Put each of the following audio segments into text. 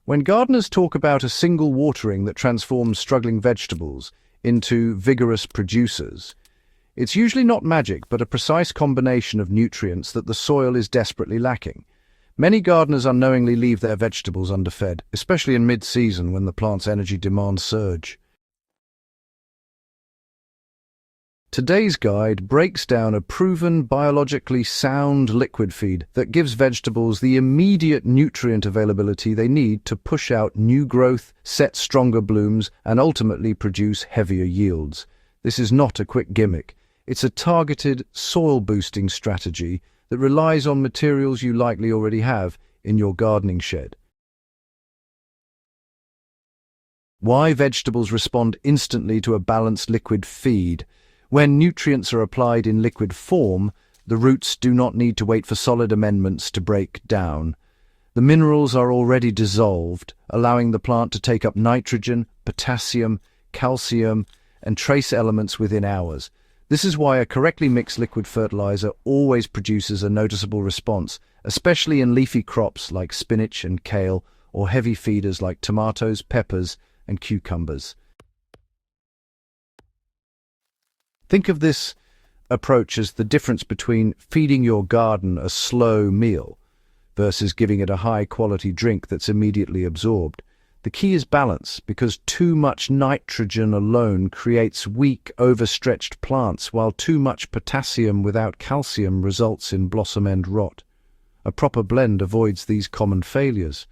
When gardeners talk about a single watering that transforms struggling vegetables into vigorous producers, it's usually not magic, but a precise combination of nutrients that the soil is desperately lacking. Many gardeners unknowingly leave their vegetables underfed, especially in mid-season when the plant's energy demands surge. Today's guide breaks down a proven, biologically sound liquid feed that gives vegetables the immediate nutrient availability they need to push out new growth, set stronger blooms, and ultimately produce heavier yields. This is not a quick gimmick. It's a targeted, soil-boosting strategy that relies on materials you likely already have in your gardening shed. Why vegetables respond instantly to a balanced liquid feed. When nutrients are applied in liquid form, the roots do not need to wait for solid amendments to break down. The minerals are already dissolved, allowing the plant to take up nitrogen, potassium, calcium, and trace elements within hours. This is why a correctly mixed liquid fertilizer always produces a noticeable response, especially in leafy crops like spinach and kale, or heavy feeders like tomatoes, peppers, and cucumbers. Think of this approach as the difference between feeding your garden a slow meal versus giving it a high-quality drink that's immediately absorbed. The key is balance, because too much nitrogen alone creates weak, overstretched plants, while too much potassium without calcium results in blossom end rot. A proper blend avoids these common failures.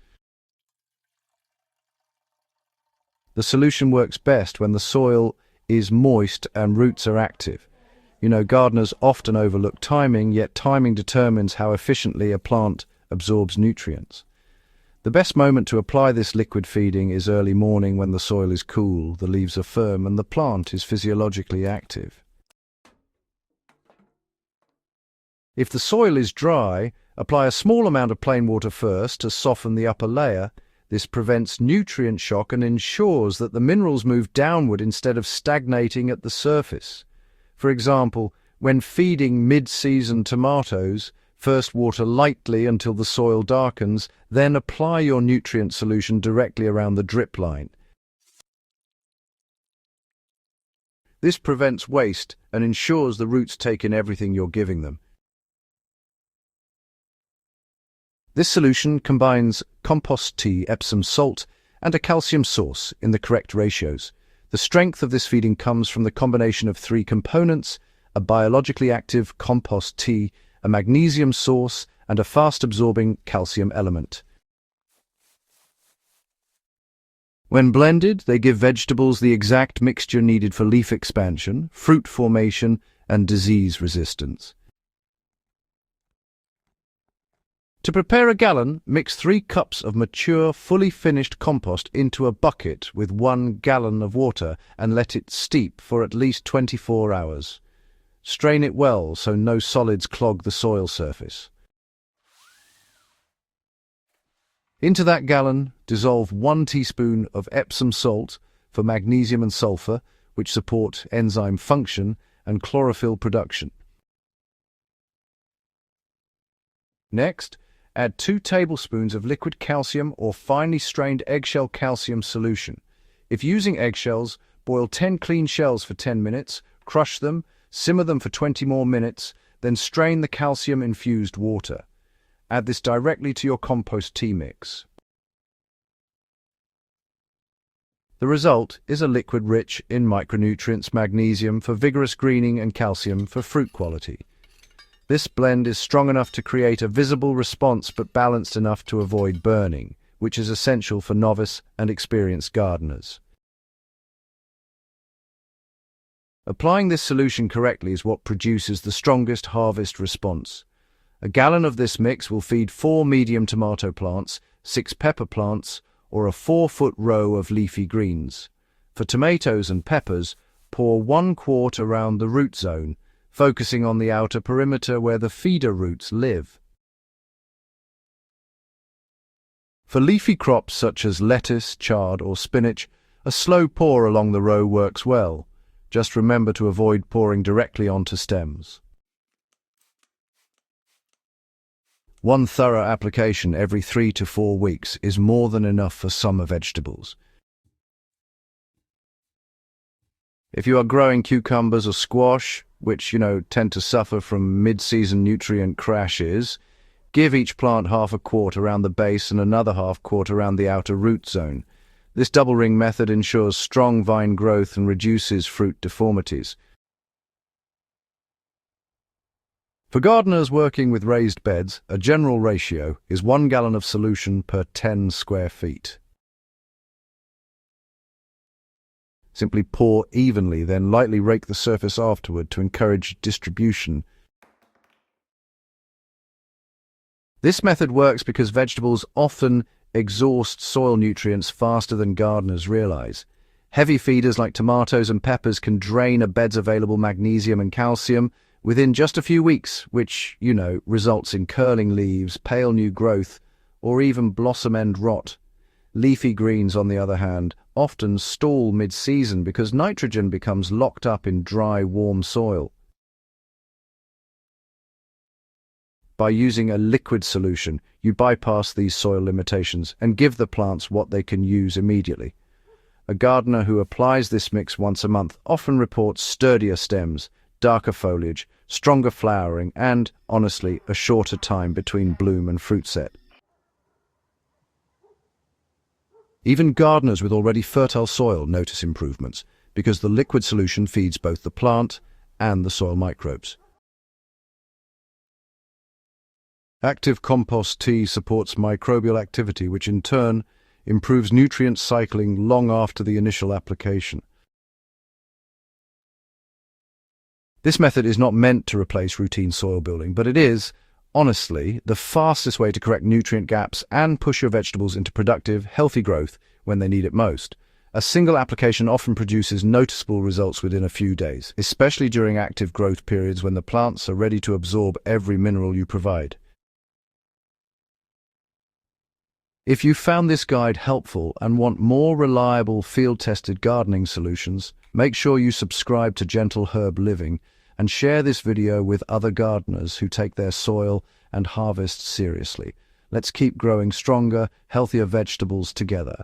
The solution works best when the soil is moist and roots are active. Gardeners often overlook timing, yet timing determines how efficiently a plant absorbs nutrients. The best moment to apply this liquid feeding is early morning when the soil is cool, the leaves are firm, and the plant is physiologically active. If the soil is dry, apply a small amount of plain water first to soften the upper layer. This prevents nutrient shock and ensures that the minerals move downward instead of stagnating at the surface. For example, when feeding mid-season tomatoes, first water lightly until the soil darkens, then apply your nutrient solution directly around the drip line. This prevents waste and ensures the roots take in everything you're giving them. This solution combines compost tea, Epsom salt, and a calcium source in the correct ratios. The strength of this feeding comes from the combination of three components: a biologically active compost tea, a magnesium source, and a fast-absorbing calcium element. When blended, they give vegetables the exact mixture needed for leaf expansion, fruit formation, and disease resistance. To prepare a gallon, mix 3 cups of mature, fully finished compost into a bucket with 1 gallon of water and let it steep for at least 24 hours. Strain it well so no solids clog the soil surface. Into that gallon, dissolve 1 teaspoon of Epsom salt for magnesium and sulfur, which support enzyme function and chlorophyll production. Next, add 2 tablespoons of liquid calcium or finely strained eggshell calcium solution. If using eggshells, boil 10 clean shells for 10 minutes, crush them, simmer them for 20 more minutes, then strain the calcium-infused water. Add this directly to your compost tea mix. The result is a liquid rich in micronutrients, magnesium for vigorous greening and calcium for fruit quality. This blend is strong enough to create a visible response but balanced enough to avoid burning, which is essential for novice and experienced gardeners. Applying this solution correctly is what produces the strongest harvest response. A gallon of this mix will feed 4 medium tomato plants, 6 pepper plants, or a 4-foot row of leafy greens. For tomatoes and peppers, pour 1 quart around the root zone, focusing on the outer perimeter where the feeder roots live. For leafy crops such as lettuce, chard, or spinach, a slow pour along the row works well. Just remember to avoid pouring directly onto stems. One thorough application every 3 to 4 weeks is more than enough for summer vegetables. If you are growing cucumbers or squash, which, tend to suffer from mid-season nutrient crashes, give each plant half a quart around the base and another half quart around the outer root zone. This double ring method ensures strong vine growth and reduces fruit deformities. For gardeners working with raised beds, a general ratio is 1 gallon of solution per 10 square feet. Simply pour evenly, then lightly rake the surface afterward to encourage distribution. This method works because vegetables often exhaust soil nutrients faster than gardeners realize. Heavy feeders like tomatoes and peppers can drain a bed's available magnesium and calcium within just a few weeks, which, results in curling leaves, pale new growth, or even blossom end rot. Leafy greens, on the other hand, often stall mid-season because nitrogen becomes locked up in dry, warm soil. By using a liquid solution, you bypass these soil limitations and give the plants what they can use immediately. A gardener who applies this mix once a month often reports sturdier stems, darker foliage, stronger flowering, and, honestly, a shorter time between bloom and fruit set. Even gardeners with already fertile soil notice improvements because the liquid solution feeds both the plant and the soil microbes. Active compost tea supports microbial activity, which in turn improves nutrient cycling long after the initial application. This method is not meant to replace routine soil building, but it is, honestly, the fastest way to correct nutrient gaps and push your vegetables into productive, healthy growth when they need it most. A single application often produces noticeable results within a few days, especially during active growth periods when the plants are ready to absorb every mineral you provide. If you found this guide helpful and want more reliable field-tested gardening solutions, make sure you subscribe to Gentle Herb Living and share this video with other gardeners who take their soil and harvest seriously. Let's keep growing stronger, healthier vegetables together.